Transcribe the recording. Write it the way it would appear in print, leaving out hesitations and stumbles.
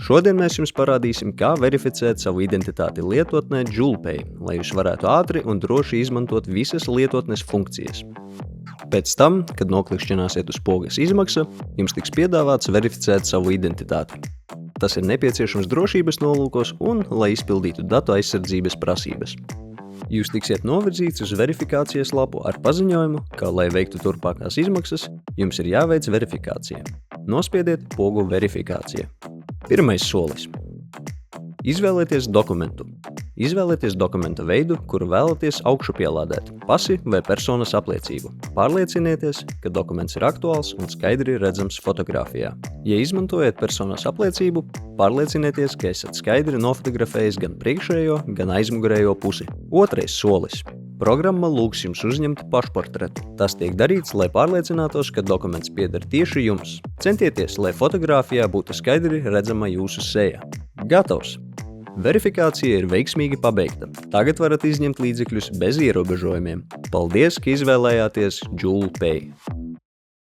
Šodien mēs jums parādīsim, kā verificēt savu identitāti lietotnē JoulPay, lai jūs varētu ātri un droši izmantot visas lietotnes funkcijas. Pēc tam, kad noklikšķināsiet uz pogas izmaksa, jums tiks piedāvāts verificēt savu identitāti. Tas ir nepieciešams drošības nolūkos un, lai izpildītu datu aizsardzības prasības. Jūs tiksiet novirzīts uz verifikācijas lapu ar paziņojumu, ka, lai veiktu turpmākās izmaksas, jums ir jāveic verifikācija. Nospiediet pogu verifikācija. Pirmais solis. Izvēlieties dokumentu. Izvēlieties dokumenta veidu, kuru vēlaties augšupielādēt – pasi vai personas apliecību. Pārliecinieties, ka dokuments ir aktuāls un skaidri redzams fotogrāfijā. Ja izmantojat personas apliecību, pārliecinieties, ka esat skaidri nofotografējis gan priekšējo, gan aizmugurējo pusi. Otrais solis. Programma lūgs jums uzņemt pašportretu. Tas tiek darīts, lai pārliecinātos, ka dokuments pieder tieši jums. Centieties, lai fotogrāfijā būtu skaidri redzama jūsu seja. Gatavs! Verifikācija ir veiksmīgi pabeigta. Tagad varat izņemt līdzekļus bez ierobežojumiem. Paldies, ka izvēlējāties JoulPay!